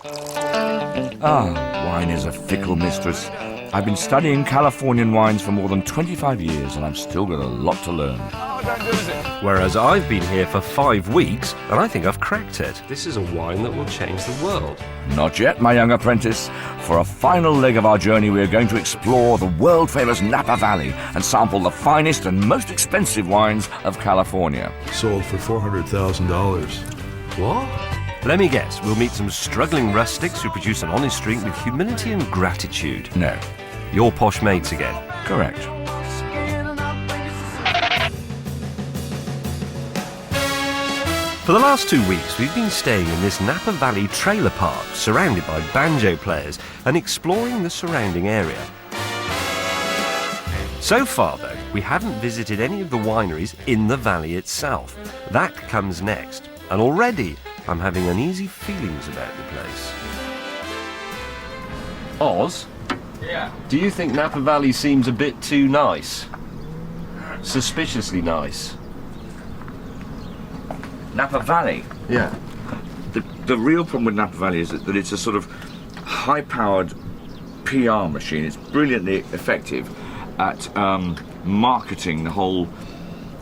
Wine is a fickle mistress. I've been studying Californian wines for more than 25 years and I've still got a lot to learn. Whereas I've been here for 5 weeks and I think I've cracked it. This is a wine that will change the world. Not yet, my young apprentice. For a final leg of our journey, we are going to explore the world-famous Napa Valley and sample the finest and most expensive wines of California. Sold for $400,000. What? Let me guess, we'll meet some struggling rustics who produce an honest drink with humility and gratitude. No. Your posh mates again. Correct. For the last 2 weeks, we've been staying in this Napa Valley trailer park, surrounded by banjo players, and exploring the surrounding area. So far, though, we haven't visited any of the wineries in the valley itself. That comes next, and already I'm having uneasy feelings about the place. Oz? Yeah. Do you think Napa Valley seems a bit too nice? Suspiciously nice? Napa Valley? Yeah. The real problem with Napa Valley is that it's a sort of high-powered PR machine. It's brilliantly effective at marketing the whole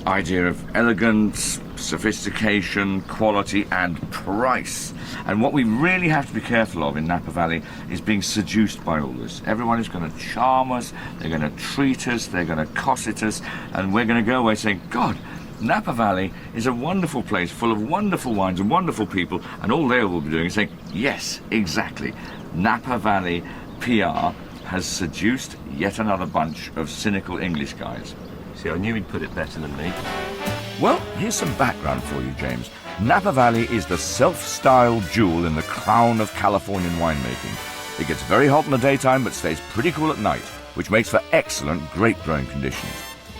idea of elegance, sophistication, quality and price. And what we really have to be careful of in Napa Valley is being seduced by all this. Everyone is going to charm us, they're going to treat us, they're going to cosset us, and we're going to go away saying, God, Napa Valley is a wonderful place full of wonderful wines and wonderful people, and all they will be doing is saying, yes, exactly. Napa Valley PR has seduced yet another bunch of cynical English guys. See, I knew he'd put it better than me. Well, here's some background for you, James. Napa Valley is the self-styled jewel in the crown of Californian winemaking. It gets very hot in the daytime but stays pretty cool at night, which makes for excellent grape-growing conditions.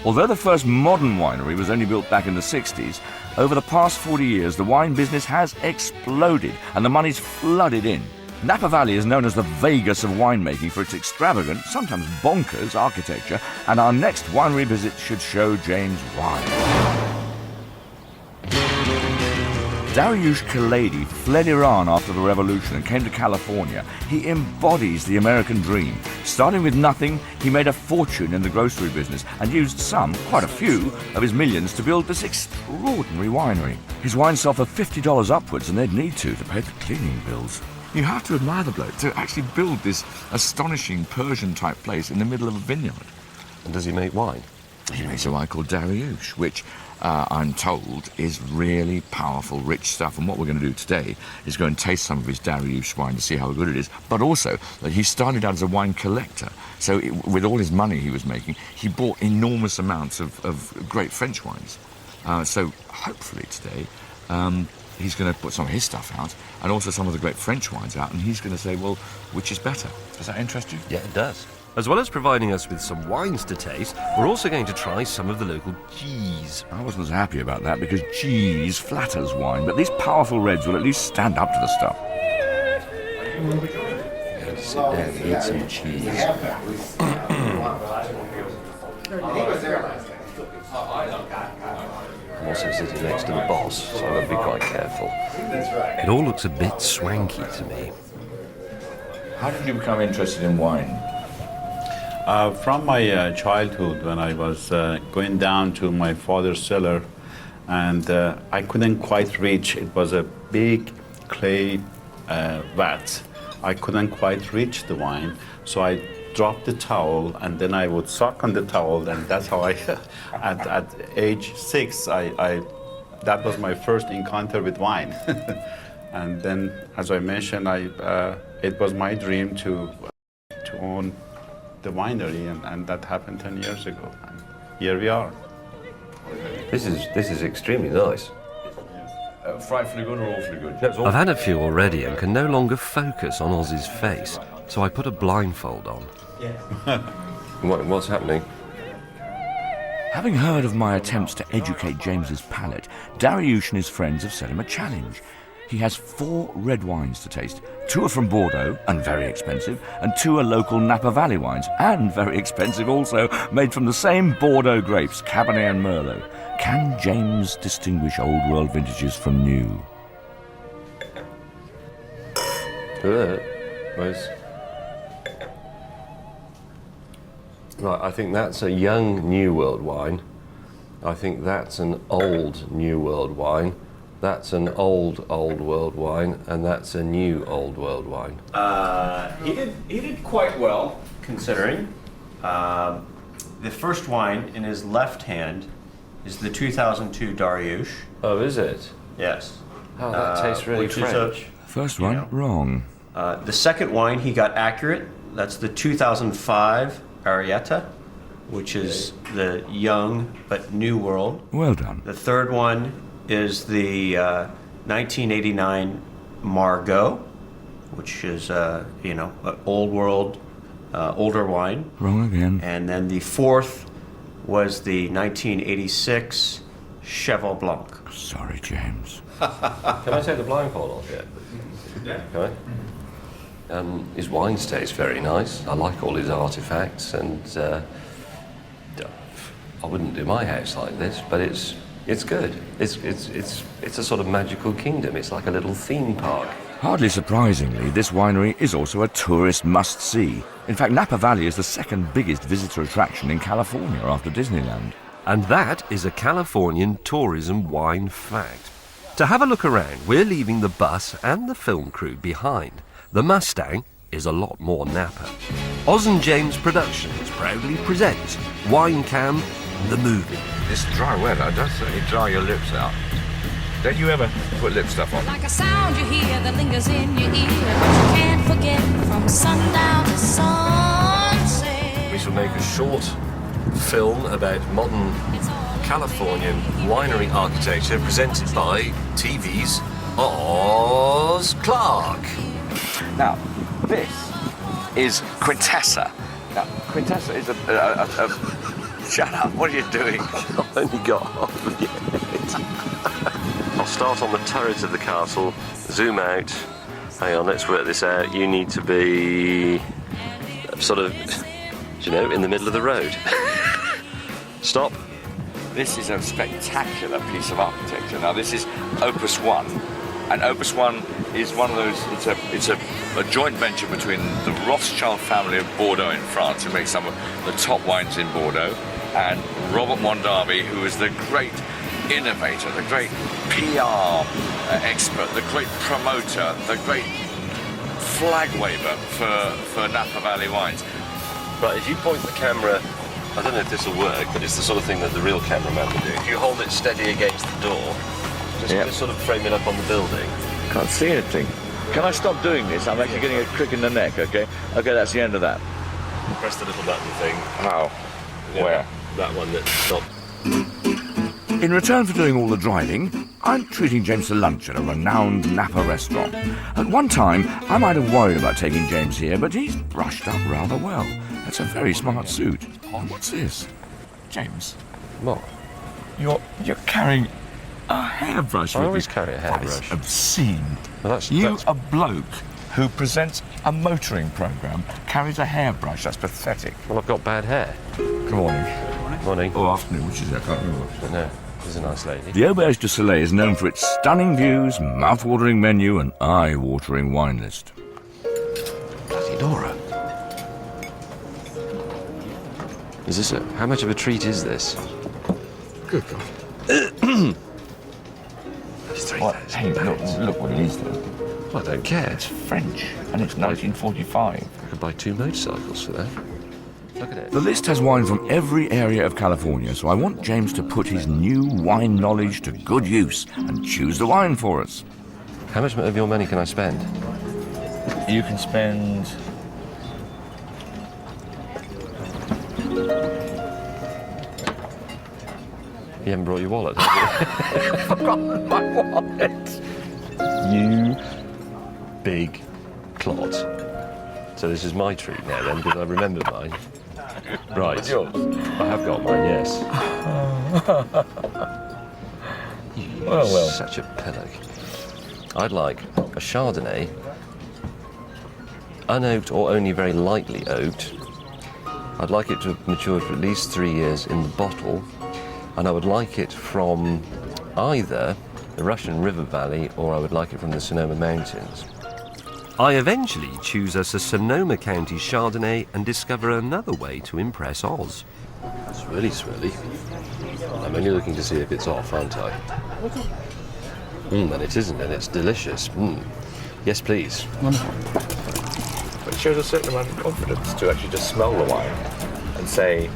Although the first modern winery was only built back in the 60s, over the past 40 years the wine business has exploded and the money's flooded in. Napa Valley is known as the Vegas of winemaking for its extravagant, sometimes bonkers architecture, and our next winery visit should show James why. Dariush Khaledi fled Iran after the revolution and came to California. He embodies the American dream. Starting with nothing, he made a fortune in the grocery business and used quite a few, of his millions to build this extraordinary winery. His wines sell for $50 upwards, and they'd need to pay the cleaning bills. You have to admire the bloke to actually build this astonishing Persian-type place in the middle of a vineyard. And does he make wine? He makes a wine called Dariush, which I'm told is really powerful, rich stuff. And what we're going to do today is go and taste some of his Dariush wine to see how good it is. But also that he started out as a wine collector. So with all his money he was making, he bought enormous amounts of great French wines. So hopefully today he's going to put some of his stuff out and also some of the great French wines out. And he's going to say, well, which is better? Does that interest you? Yeah, it does. As well as providing us with some wines to taste, we're also going to try some of the local cheese. I wasn't as happy about that because cheese flatters wine, but these powerful reds will at least stand up to the stuff. Sit down and eat some cheese. I'm also sitting next to the boss, so I've got to be quite careful. It all looks a bit swanky to me. How did you become interested in wine? From my childhood, when I was going down to my father's cellar, and I couldn't quite reach. It was a big clay vat. I couldn't quite reach the wine, so I dropped the towel, and then I would suck on the towel, and that's how I, at age 6, that was my first encounter with wine. And then, as I mentioned, it was my dream to own the winery, and that happened 10 years ago, and here we are. This is extremely nice. Frightfully good or awfully good? I've had a few already and can no longer focus on Oz's face, so I put a blindfold on. What's happening? Having heard of my attempts to educate James's palate, Dariush and his friends have set him a challenge. He has 4 red wines to taste. 2 are from Bordeaux, and very expensive, and 2 are local Napa Valley wines, and very expensive also, made from the same Bordeaux grapes, Cabernet and Merlot. Can James distinguish old world vintages from new? Where's... Right, I think that's a young New World wine. I think that's an old New World wine. That's an old World wine, and that's a new Old World wine. He did quite well, considering. The first wine in his left hand is the 2002 Dariouche. Oh, is it? Yes. Oh, that tastes really which French. First one, wrong. The second wine, he got accurate. That's the 2005 Arietta, which is the young but new world. Well done. The third one is the 1989 Margaux, which is, an old world, older wine. Wrong again. And then the fourth was the 1986 Cheval Blanc. Sorry, James. Can I take the blindfold off yet? Yeah. Can I? His wines taste very nice. I like all his artifacts, and I wouldn't do my house like this, but it's good. It's a sort of magical kingdom. It's like a little theme park. Hardly surprisingly, this winery is also a tourist must-see. In fact, Napa Valley is the second biggest visitor attraction in California after Disneyland. And that is a Californian tourism wine fact. To have a look around, we're leaving the bus and the film crew behind. The Mustang is a lot more Napa. Oz and James Productions proudly presents Wine Cam, the movie. This dry weather does certainly dry your lips out. Don't you ever put lip stuff on? Like a sound you hear that lingers in your ear, but you can't forget from sundown to sunset. We shall make a short film about modern Californian winery architecture presented by TV's Oz Clarke. Now, this is Quintessa. Now, Quintessa is a shut up, what are you doing? I've only got half of it. I'll start on the turret of the castle, zoom out. Hang on, let's work this out. You need to be sort of, in the middle of the road. Stop. This is a spectacular piece of architecture. Now, this is Opus 1, and Opus 1 is one of those, it's a joint venture between the Rothschild family of Bordeaux in France, who makes some of the top wines in Bordeaux, and Robert Mondavi, who is the great innovator, the great PR expert, the great promoter, the great flag waver for Napa Valley wines. Right, if you point the camera, I don't know if this will work, but it's the sort of thing that the real cameraman would do. If you hold it steady against the door, just sort of frame it up on the building. Can't see anything. Can I stop doing this? I'm actually getting a crick in the neck, okay? Okay, that's the end of that. Press the little button thing. How? Yeah, Where? That one that stopped. In return for doing all the driving, I'm treating James to lunch at a renowned Napa restaurant. At one time, I might have worried about taking James here, but he's brushed up rather well. That's a very smart suit. Oh, what's this? James, What? you're carrying a hairbrush I with always you. carry a hairbrush. That is obscene. Well, that's- you, that's- a bloke who presents a motoring programme, carries a hairbrush. That's pathetic. Well, I've got bad hair. Good morning. Morning. Or afternoon, which is it? I can't remember. But no, she's a nice lady. The Auberge du Soleil is known for its stunning views, mouth-watering menu and eye-watering wine list. Bloody Dora. Is this how much of a treat is this? Good God. It's What? Hey, look what it is, though. Well, I don't care. It's French, and it's 1945. I could buy 2 motorcycles for that. Look at it. The list has wine from every area of California, so I want James to put his new wine knowledge to good use and choose the wine for us. How much of your money can I spend? You can spend... You haven't brought your wallet, have you? I've forgotten my wallet. You big clot. So this is my treat now then, because I remembered mine. Right. It's yours. I have got mine, yes. Well. Such a pillock. I'd like a Chardonnay, unoaked or only very lightly oaked. I'd like it to have matured for at least 3 years in the bottle, and I would like it from either the Russian River Valley or I would like it from the Sonoma Mountains. I eventually choose us a Sonoma County Chardonnay and discover another way to impress Oz. It's really swirly. I'm only looking to see if it's off, aren't I? And it isn't, and it's delicious. Yes, please. Wonderful. It shows a certain amount of confidence to actually just smell the wine and say,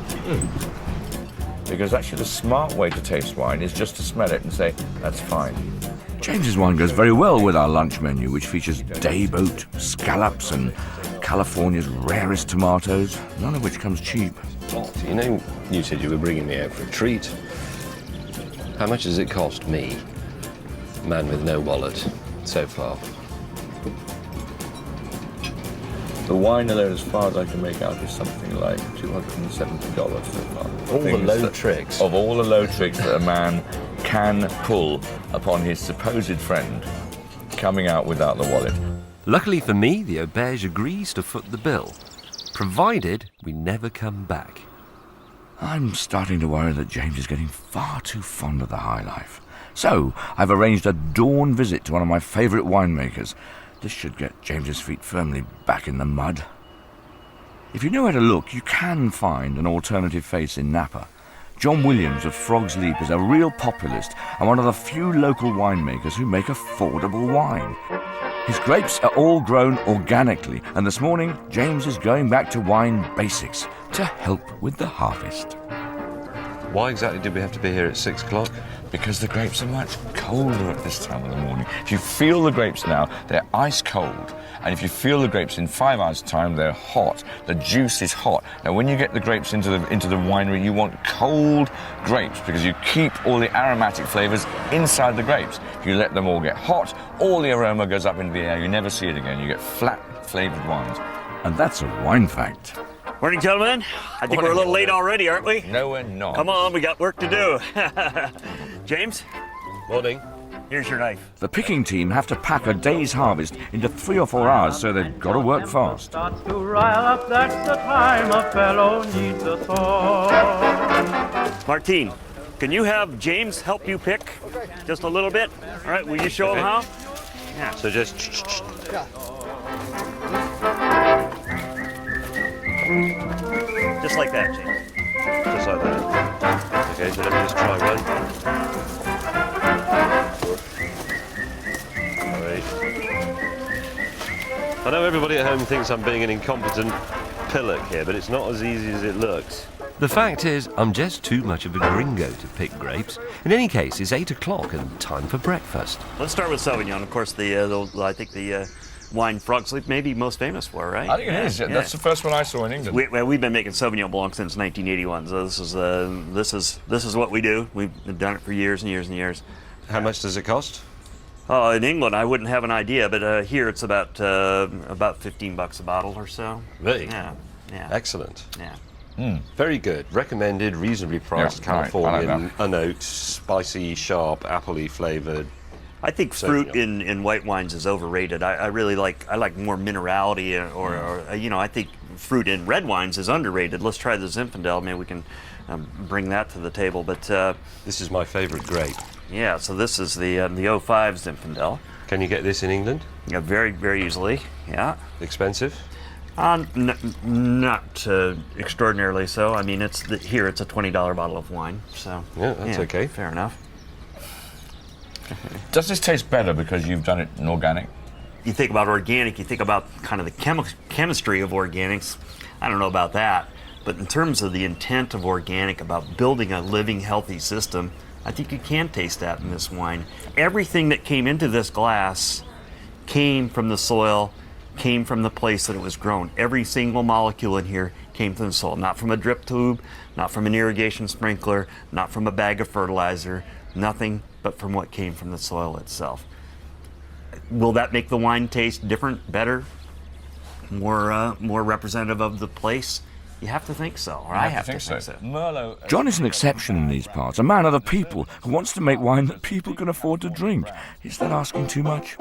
Because actually the smart way to taste wine is just to smell it and say, that's fine. James's wine goes very well with our lunch menu, which features day boat, scallops, and California's rarest tomatoes, none of which comes cheap. You know, you said you were bringing me out for a treat. How much does it cost me, man with no wallet, so far? The wine alone, as far as I can make out, is something like $270 so far. All the low tricks. Of all the low tricks that a man can pull upon his supposed friend, coming out without the wallet. Luckily for me, the auberge agrees to foot the bill, provided we never come back. I'm starting to worry that James is getting far too fond of the high life. So, I've arranged a dawn visit to one of my favourite winemakers. This should get James's feet firmly back in the mud. If you know where to look, you can find an alternative face in Napa. John Williams of Frog's Leap is a real populist and one of the few local winemakers who make affordable wine. His grapes are all grown organically, and this morning, James is going back to wine basics to help with the harvest. Why exactly did we have to be here at 6 o'clock? Because the grapes are much colder at this time of the morning. If you feel the grapes now, they're ice cold. And if you feel the grapes in 5 hours' time, they're hot. The juice is hot. Now, when you get the grapes into the winery, you want cold grapes because you keep all the aromatic flavours inside the grapes. If you let them all get hot, all the aroma goes up into the air. You never see it again. You get flat flavoured wines. And that's a wine fact. Morning, gentlemen. I think we're a little late already, aren't we? No, we're not. Come on, we got work to do. James, Morning. here's your knife. The picking team have to pack a day's harvest into 3 or 4 hours, so they've got to work fast. Starts to rile up, that's the time a fellow needs a sword. Martine, can you have James help you pick just a little bit? All right, will you show him how? Yeah. So just... Just like that, James. Just like that. Okay, so let me just try one. Great. I know everybody at home thinks I'm being an incompetent pillock here, but it's not as easy as it looks. The fact is, I'm just too much of a gringo to pick grapes. In any case, it's 8 o'clock and time for breakfast. Let's start with Sauvignon. Of course, I think the wine Frog's Leap may be most famous for, right? I think it is. That's the first one I saw in England. We've been making Sauvignon Blanc since 1981, so this is what we do. We've done it for years and years and years. How much does it cost? In England, I wouldn't have an idea, but here it's about $15 a bottle or so. Really? Yeah. Excellent. Yeah. Very good. Recommended, reasonably priced, Yeah, right. Californian, I like unoaked, spicy, sharp, appley flavoured. I think fruit in white wines is overrated. I really like more minerality, or I think fruit in red wines is underrated. Let's try the Zinfandel. Maybe we can bring that to the table. But This is my favourite grape. yeah, so this is the 05 Zinfandel. Can you get this in England? Yeah, very, very easily. Yeah. Expensive? Not extraordinarily so. I mean, here it's a $20 bottle of wine. So Yeah, that's okay. Fair enough. Does this taste better because you've done it in organic? You think about organic, you think about kind of the chemistry of organics. I don't know about that, but in terms of the intent of organic, about building a living, healthy system, I think you can taste that in this wine. Everything that came into this glass came from the soil, came from the place that it was grown. Every single molecule in here came from the soil, not from a drip tube, not from an irrigation sprinkler, not from a bag of fertilizer, nothing but from what came from the soil itself. Will that make the wine taste different, better, more representative of the place? You have to think so, or I have to think so. Merlot. John is an exception in these parts, a man of the people who wants to make wine that people can afford to drink. Is that asking too much?